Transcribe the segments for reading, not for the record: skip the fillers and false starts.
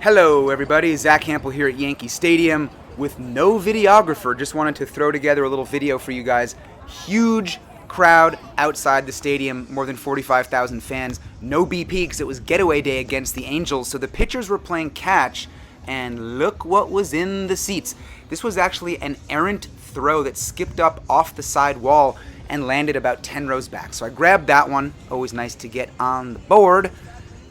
Hello everybody, Zack Hample here at Yankee Stadium with no videographer. Just wanted to throw together a little video for you guys. Huge crowd outside the stadium, more than 45,000 fans. No BP because it was getaway day against the Angels, so the pitchers were playing catch, and look what was in the seats. This was actually an errant throw that skipped up off the side wall and landed about 10 rows back. So I grabbed that one. Always nice to get on the board.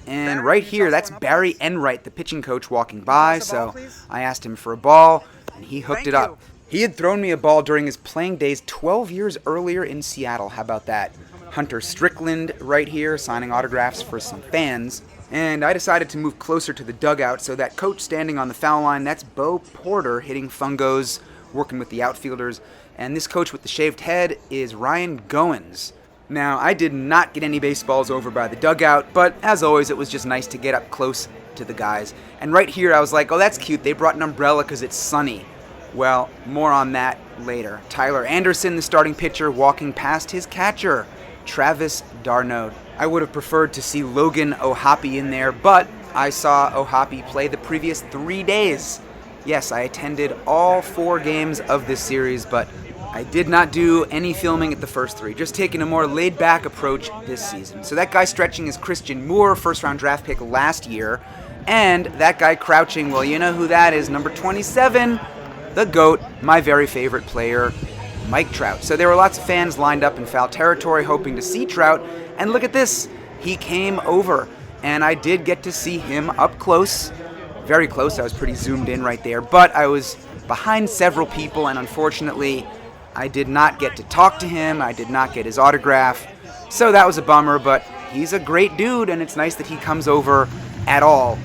And right here, that's Barry Enright, the pitching coach, walking by, so I asked him for a ball, and he hooked it up. He had thrown me a ball during his playing days 12 years earlier in Seattle. How about that? Hunter Strickland right here, signing autographs for some fans. And I decided to move closer to the dugout, so that coach standing on the foul line, that's Bo Porter hitting fungos, working with the outfielders. And this coach with the shaved head is Ryan Goins. Now, I did not get any baseballs over by the dugout, but as always, it was just nice to get up close to the guys. And right here, I was like, oh, that's cute. They brought an umbrella because it's sunny. Well, more on that later. Tyler Anderson, the starting pitcher, walking past his catcher, Travis d'Arnaud. I would have preferred to see Logan O'Hoppe in there, but I saw O'Hoppe play the previous 3 days. Yes, I attended all 4 games of this series, but I did not do any filming at the first 3, just taking a more laid-back approach this season. So that guy stretching is Christian Moore, first-round draft pick last year. And that guy crouching, well, you know who that is, number 27, the GOAT, my very favorite player, Mike Trout. So there were lots of fans lined up in foul territory hoping to see Trout. And look at this, he came over, and I did get to see him up close. Very close, I was pretty zoomed in right there. But I was behind several people, and unfortunately, I did not get to talk to him, I did not get his autograph, so that was a bummer, but he's a great dude, and it's nice that he comes over at all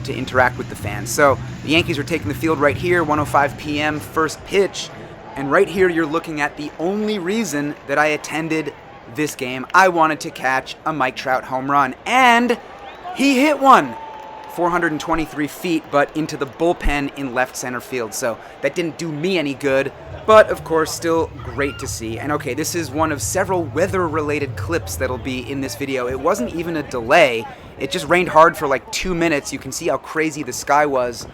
to interact with the fans. So the Yankees are taking the field right here, 1:05 p.m., first pitch, and right here you're looking at the only reason that I attended this game. I wanted to catch a Mike Trout home run, and he hit one! 423 feet, but into the bullpen in left center field, so that didn't do me any good, but of course still great to see. And okay, this is one of several weather-related clips that'll be in this video. It wasn't even a delay, it just rained hard for like 2 minutes. You can see how crazy the sky was,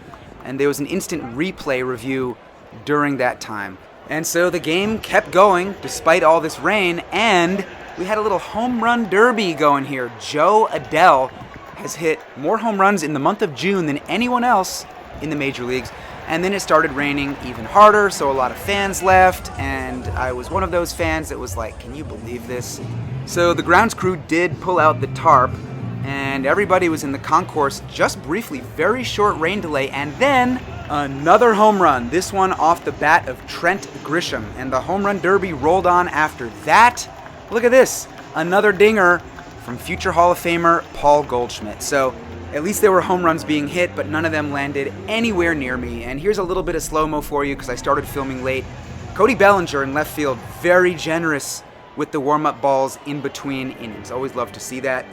and there was an instant replay review during that time. And so the game kept going despite all this rain, and we had a little home run derby going here. Joe Adele has hit more home runs in the month of June than anyone else in the major leagues. And then it started raining even harder, so a lot of fans left, and I was one of those fans that was like, can you believe this? So the grounds crew did pull out the tarp, and everybody was in the concourse just briefly, very short rain delay, and then another home run, this one off the bat of Trent Grisham, and the home run derby rolled on after that. Look at this, another dinger from future Hall of Famer Paul Goldschmidt. So at least there were home runs being hit, but none of them landed anywhere near me. And here's a little bit of slow-mo for you because I started filming late. Cody Bellinger in left field, very generous with the warm-up balls in between innings. Always love to see that.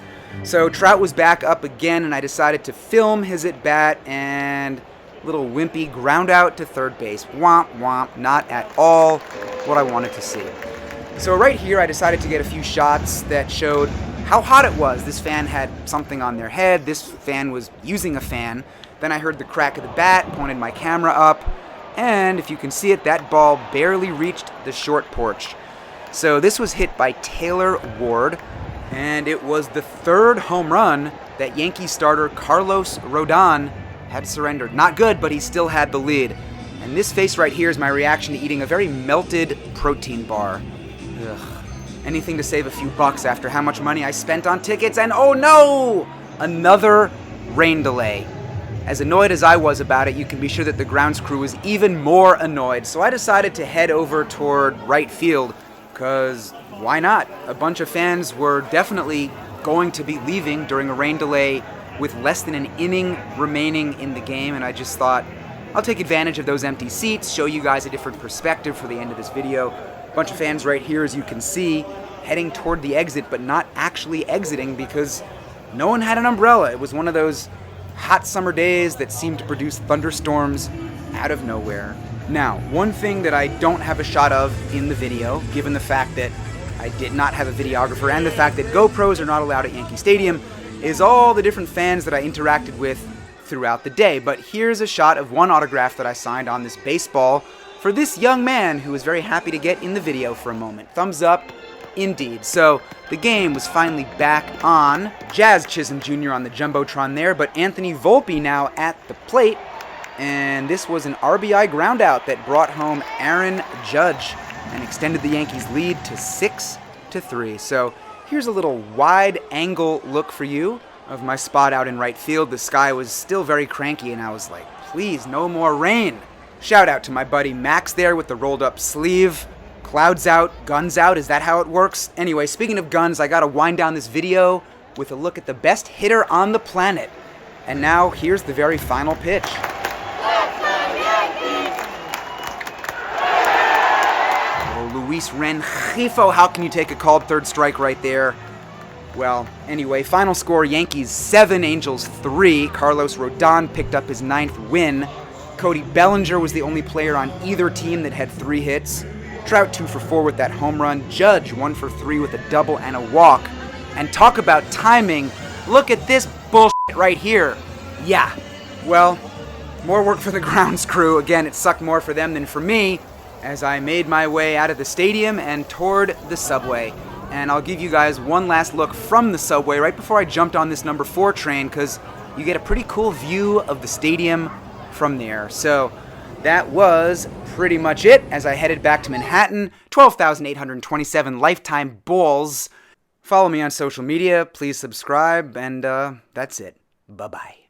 So Trout was back up again, and I decided to film his at-bat, and little wimpy ground out to third base. Womp womp, not at all what I wanted to see. So right here I decided to get a few shots that showed how hot it was. This fan had something on their head. This fan was using a fan. Then I heard the crack of the bat, pointed my camera up, and if you can see it, that ball barely reached the short porch. So this was hit by Taylor Ward, and it was the 3rd home run that Yankee starter Carlos Rodon had surrendered. Not good, but he still had the lead. And this face right here is my reaction to eating a very melted protein bar. Ugh. Anything to save a few bucks after how much money I spent on tickets, and oh no! Another rain delay. As annoyed as I was about it, you can be sure that the grounds crew was even more annoyed, so I decided to head over toward right field, because why not? A bunch of fans were definitely going to be leaving during a rain delay with less than an inning remaining in the game, and I just thought, I'll take advantage of those empty seats, show you guys a different perspective for the end of this video. Bunch of fans right here, as you can see, heading toward the exit, but not actually exiting because no one had an umbrella. It was one of those hot summer days that seemed to produce thunderstorms out of nowhere. Now, one thing that I don't have a shot of in the video, given the fact that I did not have a videographer and the fact that GoPros are not allowed at Yankee Stadium, is all the different fans that I interacted with throughout the day. But here's a shot of one autograph that I signed on this baseball for this young man who was very happy to get in the video for a moment. Thumbs up, indeed. So the game was finally back on. Jazz Chisholm Jr. on the Jumbotron there, but Anthony Volpe now at the plate. And this was an RBI groundout that brought home Aaron Judge and extended the Yankees' lead to 6-3. So here's a little wide-angle look for you of my spot out in right field. The sky was still very cranky, and I was like, please, no more rain. Shout out to my buddy Max there with the rolled-up sleeve. Clouds out, guns out, is that how it works? Anyway, speaking of guns, I gotta wind down this video with a look at the best hitter on the planet. And now, here's the very final pitch. Luis Rengifo, how can you take a called third strike right there? Well, anyway, final score, Yankees 7, Angels 3. Carlos Rodon picked up his 9th win. Cody Bellinger was the only player on either team that had 3 hits. Trout 2 for 4 with that home run. Judge 1 for 3 with a double and a walk. And talk about timing, look at this bullshit right here. Yeah, well, more work for the grounds crew. Again, it sucked more for them than for me, as I made my way out of the stadium and toward the subway. And I'll give you guys one last look from the subway right before I jumped on this number 4 train, because you get a pretty cool view of the stadium from there. So that was pretty much it as I headed back to Manhattan. 12,827 lifetime balls. Follow me on social media, please subscribe, and that's it. Bye-bye.